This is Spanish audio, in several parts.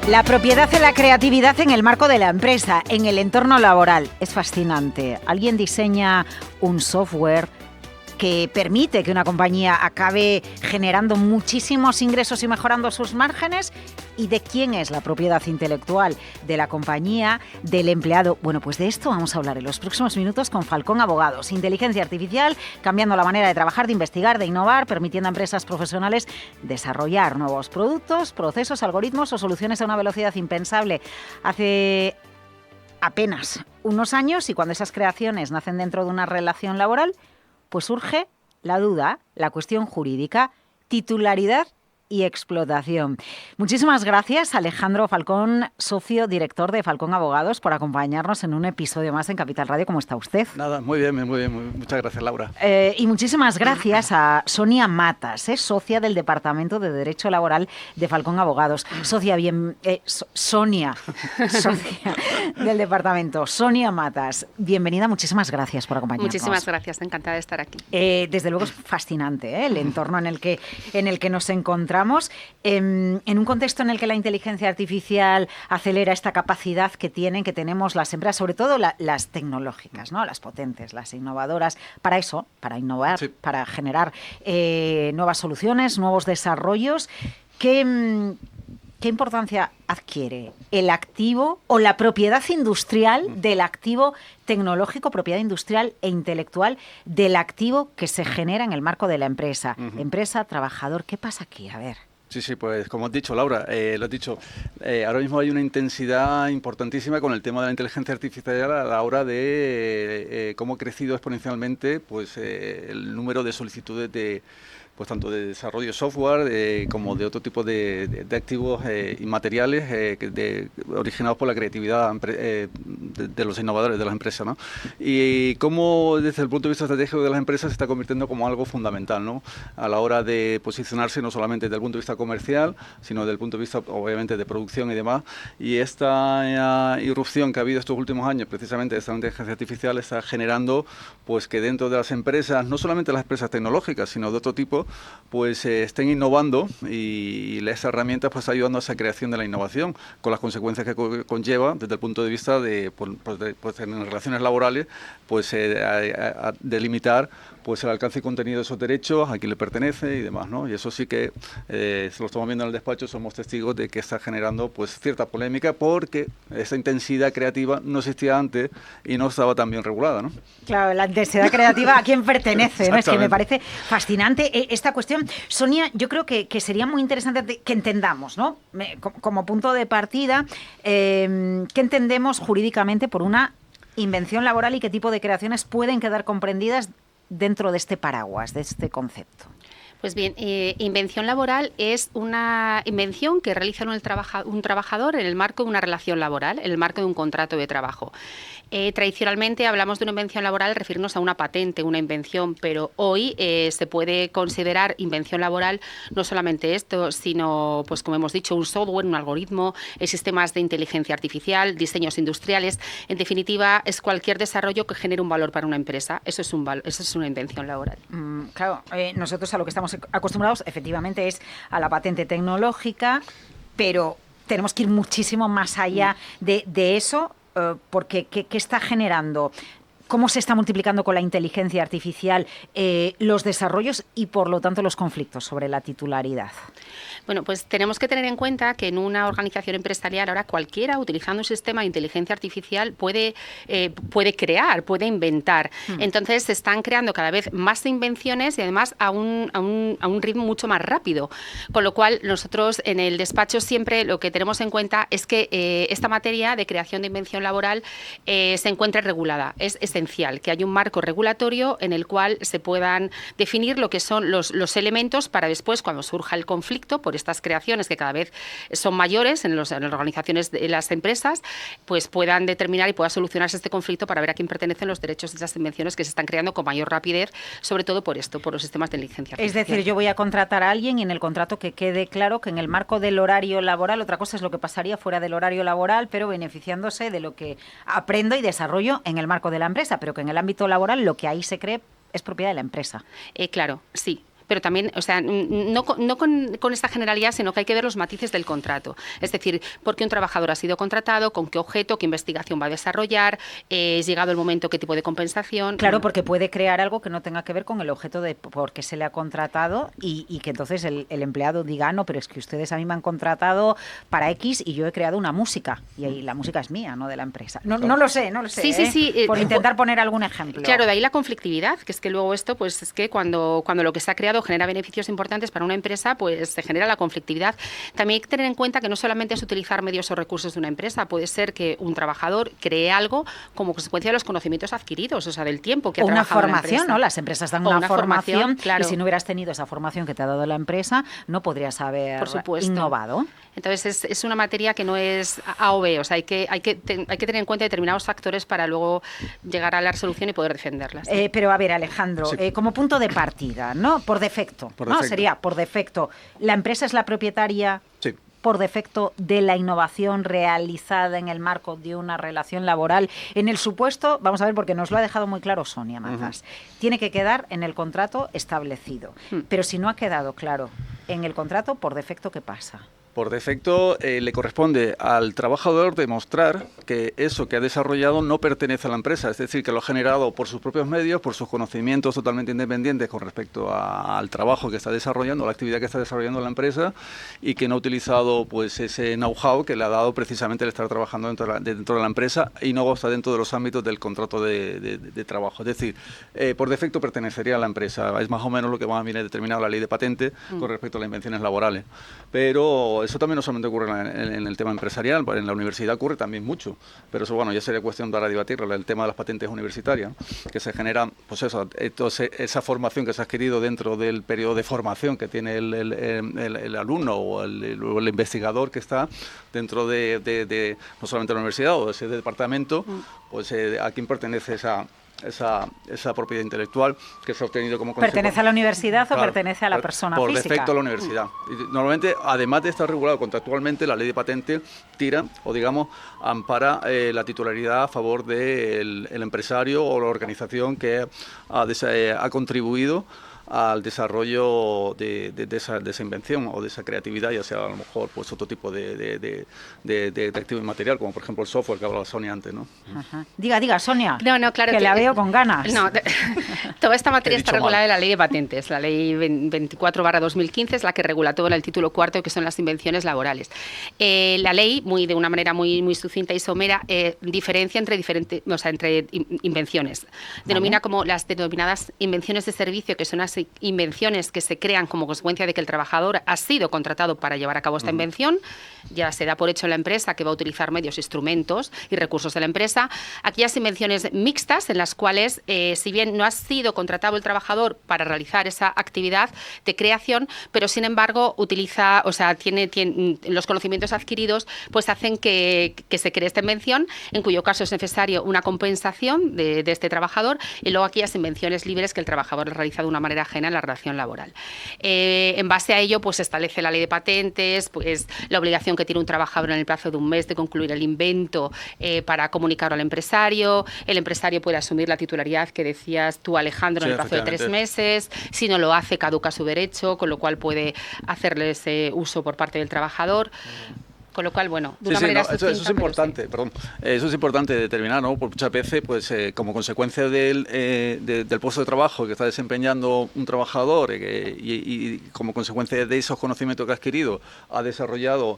La propiedad y la creatividad en el marco de la empresa, en el entorno laboral. Es fascinante. Alguien diseña un software que permite que una compañía acabe generando muchísimos ingresos y mejorando sus márgenes. ¿Y de quién es la propiedad intelectual? ¿De la compañía? ¿Del empleado? Bueno, pues de esto vamos a hablar en los próximos minutos con Falcón Abogados. Inteligencia artificial, cambiando la manera de trabajar, de investigar, de innovar, permitiendo a empresas profesionales desarrollar nuevos productos, procesos, algoritmos o soluciones a una velocidad impensable. Hace apenas unos años, y cuando esas creaciones nacen dentro de una relación laboral, pues surge la duda, la cuestión jurídica, titularidad y explotación. Muchísimas gracias, Alejandro Falcón, socio director de Falcón Abogados, por acompañarnos en un episodio más en Capital Radio. ¿Cómo está usted? Nada, muy bien. Muchas gracias, Laura. Y muchísimas gracias a Sonia Matas, socia del Departamento de Derecho Laboral de Falcón Abogados. Socia del Departamento. Sonia Matas, bienvenida, muchísimas gracias por acompañarnos. Muchísimas gracias, encantada de estar aquí. Desde luego es fascinante, el entorno en el que nos encontramos. En un contexto en el que la inteligencia artificial acelera esta capacidad que tenemos las empresas, sobre todo las tecnológicas, ¿no? Las potentes, las innovadoras, para eso, para innovar, sí, para generar nuevas soluciones, nuevos desarrollos. ¿Qué importancia adquiere el activo o la propiedad industrial del activo tecnológico, propiedad industrial e intelectual del activo que se genera en el marco de la empresa? Empresa, trabajador, ¿qué pasa aquí? A ver. Sí, pues como has dicho, Laura, lo has dicho, ahora mismo hay una intensidad importantísima con el tema de la inteligencia artificial a la hora de cómo ha crecido exponencialmente pues el número de solicitudes de pues tanto de desarrollo de software como de otro tipo de activos inmateriales originados por la creatividad de los innovadores de las empresas, ¿no? Y cómo desde el punto de vista estratégico de las empresas se está convirtiendo como algo fundamental, ¿no? A la hora de posicionarse no solamente desde el punto de vista comercial, sino desde el punto de vista obviamente de producción y demás. Y esta irrupción que ha habido estos últimos años precisamente de esta inteligencia artificial está generando pues que dentro de las empresas, no solamente las empresas tecnológicas, sino de otro tipo, pues estén innovando y las herramientas pues ayudando a esa creación de la innovación, con las consecuencias que conlleva desde el punto de vista de pues en relaciones laborales, pues a delimitar pues el alcance y contenido de esos derechos, a quién le pertenece y demás, ¿no? Y eso sí que se lo estamos viendo en el despacho, somos testigos de que está generando pues cierta polémica porque esa intensidad creativa no existía antes y no estaba tan bien regulada, ¿no? Claro, la intensidad creativa, ¿a quién pertenece? ¿No? Es que me parece fascinante esta cuestión. Sonia, yo creo que sería muy interesante que entendamos, ¿no? Como punto de partida, ¿qué entendemos jurídicamente por una invención laboral y qué tipo de creaciones pueden quedar comprendidas dentro de este paraguas, de este concepto? Pues bien, invención laboral es una invención que realiza un trabajador en el marco de una relación laboral, en el marco de un contrato de trabajo. Tradicionalmente hablamos de una invención laboral, referirnos a una patente, una invención, pero hoy se puede considerar invención laboral no solamente esto, sino, pues como hemos dicho, un software, un algoritmo, sistemas de inteligencia artificial, diseños industriales. En definitiva, es cualquier desarrollo que genere un valor para una empresa. Eso es una invención laboral. Claro, nosotros a lo que estamos acostumbrados efectivamente es a la patente tecnológica, pero tenemos que ir muchísimo más allá de eso, porque ¿qué está generando? ¿Cómo se está multiplicando con la inteligencia artificial los desarrollos y, por lo tanto, los conflictos sobre la titularidad? Bueno, pues tenemos que tener en cuenta que en una organización empresarial ahora cualquiera, utilizando un sistema de inteligencia artificial, puede crear, puede inventar. Entonces se están creando cada vez más invenciones y además a un ritmo mucho más rápido. Con lo cual nosotros en el despacho siempre lo que tenemos en cuenta es que esta materia de creación de invención laboral se encuentre regulada. Es esencial que haya un marco regulatorio en el cual se puedan definir lo que son los elementos para después, cuando surja el conflicto por estas creaciones que cada vez son mayores en las organizaciones de las empresas, pues puedan determinar y pueda solucionarse este conflicto para ver a quién pertenecen los derechos de esas invenciones que se están creando con mayor rapidez, sobre todo por esto, por los sistemas de inteligencia artificial. Es decir, yo voy a contratar a alguien y en el contrato que quede claro que en el marco del horario laboral, otra cosa es lo que pasaría fuera del horario laboral, pero beneficiándose de lo que aprendo y desarrollo en el marco de la empresa, pero que en el ámbito laboral lo que ahí se cree es propiedad de la empresa. Claro, sí. pero también, o sea, no con esta generalidad, sino que hay que ver los matices del contrato. Es decir, por qué un trabajador ha sido contratado, con qué objeto, qué investigación va a desarrollar, es llegado el momento, qué tipo de compensación. Claro, porque puede crear algo que no tenga que ver con el objeto de por qué se le ha contratado y que entonces el empleado diga, no, pero es que ustedes a mí me han contratado para X y yo he creado una música y ahí la música es mía, no de la empresa. No lo sé. Sí. Por intentar poner algún ejemplo. Claro, de ahí la conflictividad, que es que luego esto, pues es que cuando lo que se ha creado genera beneficios importantes para una empresa, pues se genera la conflictividad. También hay que tener en cuenta que no solamente es utilizar medios o recursos de una empresa, puede ser que un trabajador cree algo como consecuencia de los conocimientos adquiridos, o sea, del tiempo que ha trabajado en la empresa. Una formación, ¿no? Las empresas dan una formación, claro. Y si no hubieras tenido esa formación que te ha dado la empresa, no podrías haber innovado. Entonces es una materia que no es A o B, o sea, hay que tener en cuenta determinados factores para luego llegar a la resolución y poder defenderlas. Pero a ver, Alejandro, sí. Como punto de partida, ¿no? Por defecto, sería por defecto. ¿La empresa es la propietaria? Sí. Por defecto de la innovación realizada en el marco de una relación laboral. En el supuesto, vamos a ver, porque nos lo ha dejado muy claro Sonia Mazas, tiene que quedar en el contrato establecido. Pero si no ha quedado claro en el contrato, por defecto, ¿qué pasa? Por defecto, le corresponde al trabajador demostrar que eso que ha desarrollado no pertenece a la empresa, es decir, que lo ha generado por sus propios medios, por sus conocimientos totalmente independientes con respecto al trabajo que está desarrollando, a la actividad que está desarrollando la empresa, y que no ha utilizado pues ese know-how que le ha dado precisamente el estar trabajando dentro de la empresa y no está dentro de los ámbitos del contrato de trabajo. Es decir, por defecto pertenecería a la empresa. Es más o menos lo que viene determinado la ley de patente con respecto a las invenciones laborales. Pero eso también no solamente ocurre en el tema empresarial, en la universidad ocurre también mucho, pero eso, bueno, ya sería cuestión de ahora debatirlo, el tema de las patentes universitarias, que se genera, pues eso, entonces, esa formación que se ha adquirido dentro del periodo de formación que tiene el alumno o el investigador que está dentro de no solamente la universidad o de ese departamento, pues a quién pertenece esa propiedad intelectual que se ha obtenido como consecuencia. ¿Pertenece a la universidad o pertenece a la persona por física? Por defecto a la universidad. Y normalmente, además de estar regulado contractualmente, la ley de patente tira o, digamos, ampara la titularidad a favor del empresario o la organización que ha contribuido al desarrollo de esa invención o de esa creatividad, ya sea a lo mejor pues otro tipo de activo inmaterial, como por ejemplo el software que hablaba Sonia antes, ¿no? Ajá. Diga, Sonia, no, claro que la veo con ganas. No, toda esta materia está regulada en la ley de patentes. La ley 24/2015 es la que regula todo en el título cuarto, que son las invenciones laborales. La ley, de una manera muy sucinta y somera, diferencia entre invenciones. Denomina como las denominadas invenciones de servicio, que son las invenciones que se crean como consecuencia de que el trabajador ha sido contratado para llevar a cabo esta invención. Ya se da por hecho en la empresa que va a utilizar medios, instrumentos y recursos de la empresa. Aquellas invenciones mixtas en las cuales, si bien no ha sido contratado el trabajador para realizar esa actividad de creación, pero sin embargo utiliza, tiene los conocimientos adquiridos, pues hacen que se cree esta invención, en cuyo caso es necesario una compensación de este trabajador, y luego aquellas invenciones libres que el trabajador realiza de una manera ajena en la relación laboral. En base a ello, pues establece la ley de patentes, pues la obligación que tiene un trabajador en el plazo de un mes de concluir el invento para comunicarlo al empresario. El empresario puede asumir la titularidad que decías tú, Alejandro, en el plazo de 3 meses. Si no lo hace, caduca su derecho, con lo cual puede hacerle ese uso por parte del trabajador. Con lo cual, bueno, de una manera eso es importante, eso es importante determinar, ¿no? Porque muchas veces, pues, como consecuencia del puesto de trabajo que está desempeñando un trabajador y como consecuencia de esos conocimientos que ha adquirido, ha desarrollado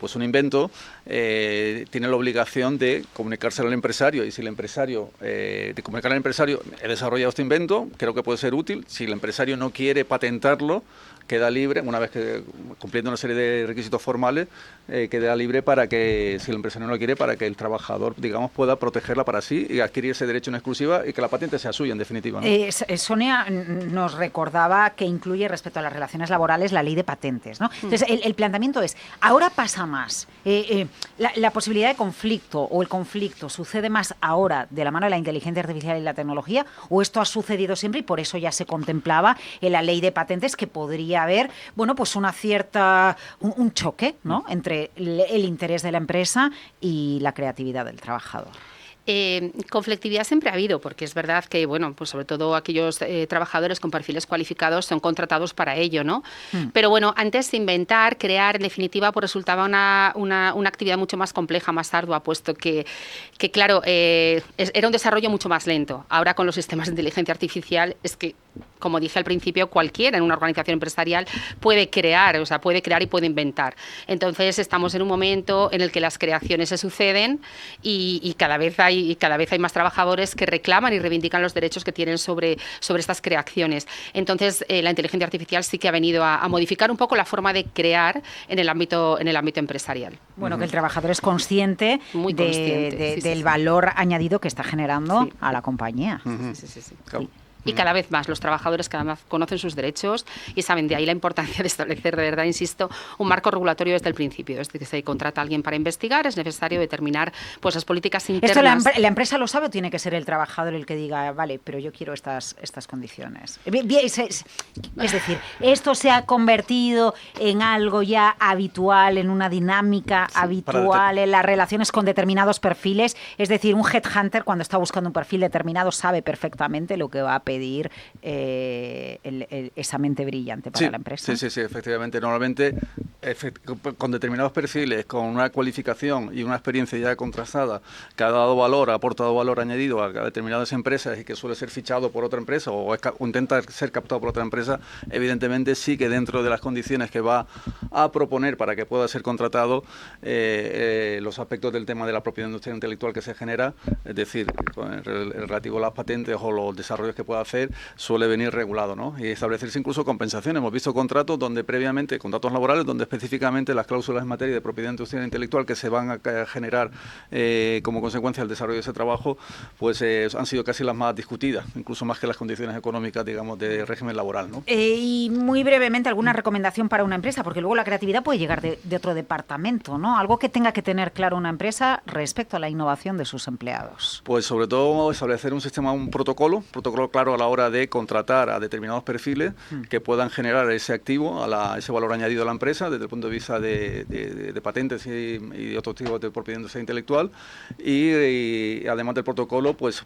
pues un invento, tiene la obligación de comunicárselo al empresario, y si el empresario, de comunicarle al empresario, he desarrollado este invento, creo que puede ser útil. Si el empresario no quiere patentarlo, queda libre, una vez que cumpliendo una serie de requisitos formales, queda libre para que, si el empresario no lo quiere, para que el trabajador, digamos, pueda protegerla para sí y adquirir ese derecho en exclusiva y que la patente sea suya, en definitiva, ¿no? Sonia nos recordaba que incluye, respecto a las relaciones laborales, la ley de patentes, ¿no? Entonces, el planteamiento es, ahora pasa más. La posibilidad de conflicto o el conflicto sucede más ahora de la mano de la inteligencia artificial y la tecnología, o esto ha sucedido siempre y por eso ya se contemplaba en la ley de patentes que podría haber, bueno, pues una cierta, un choque, ¿no?, entre el interés de la empresa y la creatividad del trabajador. Conflictividad siempre ha habido, porque es verdad que, bueno, pues sobre todo aquellos trabajadores con perfiles cualificados son contratados para ello, ¿no? Pero bueno, antes de inventar, crear, en definitiva, pues resultaba una actividad mucho más compleja, más ardua, puesto que claro, era un desarrollo mucho más lento. Ahora con los sistemas de inteligencia artificial es que, como dije al principio, cualquiera en una organización empresarial puede crear, o sea, puede crear y puede inventar. Entonces estamos en un momento en el que las creaciones se suceden y cada vez hay más trabajadores que reclaman y reivindican los derechos que tienen sobre estas creaciones. Entonces la inteligencia artificial sí que ha venido a modificar un poco la forma de crear en el ámbito empresarial. Bueno, que el trabajador es consciente, del sí. valor añadido que está generando Sí. a la compañía. Sí. Claro. Y cada vez más los trabajadores cada vez conocen sus derechos y saben, de ahí la importancia de establecer, de verdad, insisto, un marco regulatorio desde el principio. Desde que se contrata a alguien para investigar, es necesario determinar pues las políticas internas. ¿Esto la empresa lo sabe o tiene que ser el trabajador el que diga, vale, pero yo quiero estas condiciones? Es decir, ¿esto se ha convertido en algo ya habitual, en una dinámica habitual en las relaciones con determinados perfiles? Es decir, un headhunter cuando está buscando un perfil determinado sabe perfectamente lo que va a pedir esa mente brillante para la empresa. Sí, efectivamente. Normalmente, con determinados perfiles, con una cualificación y una experiencia ya contrastada, que ha dado valor, ha aportado valor añadido a determinadas empresas y que suele ser fichado por otra empresa o intenta ser captado por otra empresa, evidentemente sí que dentro de las condiciones que va a proponer para que pueda ser contratado, los aspectos del tema de la propiedad industrial intelectual que se genera, es decir, con el relativo a las patentes o los desarrollos que pueda hacer, suele venir regulado, ¿no? Y establecerse incluso compensaciones. Hemos visto contratos donde previamente, contratos laborales, donde específicamente las cláusulas en materia de propiedad industrial intelectual que se van a generar como consecuencia del desarrollo de ese trabajo, pues han sido casi las más discutidas, incluso más que las condiciones económicas, digamos, de régimen laboral, ¿no? Y muy brevemente, alguna recomendación para una empresa, porque luego la creatividad puede llegar de otro departamento, ¿no? Algo que tenga que tener claro una empresa respecto a la innovación de sus empleados. Pues sobre todo establecer un protocolo claro a la hora de contratar a determinados perfiles que puedan generar ese activo, ese valor añadido a la empresa desde el punto de vista de patentes y de otros tipos de propiedad industrial intelectual y además del protocolo, pues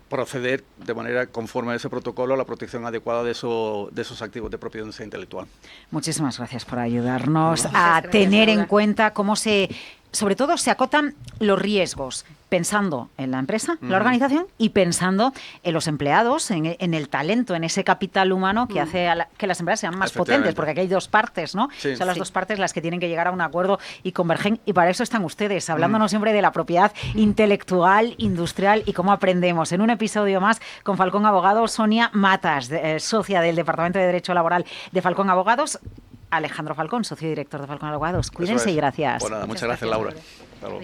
proceder de manera conforme a ese protocolo a la protección adecuada de esos activos de propiedad industrial intelectual. Muchísimas gracias por ayudarnos a tener en cuenta cómo sobre todo se acotan los riesgos, pensando en la empresa, la organización, y pensando en los empleados, en el talento, en ese capital humano que hace que las empresas sean más potentes, porque aquí hay dos partes, ¿no? Sí. Son las dos partes las que tienen que llegar a un acuerdo y convergen, y para eso están ustedes, hablándonos siempre de la propiedad intelectual, industrial y cómo aprendemos. En un episodio más con Falcón Abogados, Sonia Matas, socia del Departamento de Derecho Laboral de Falcón Abogados, Alejandro Falcón, socio director de Falcón Abogados. Cuídense y gracias. Bueno, muchas gracias, Laura. Hasta luego.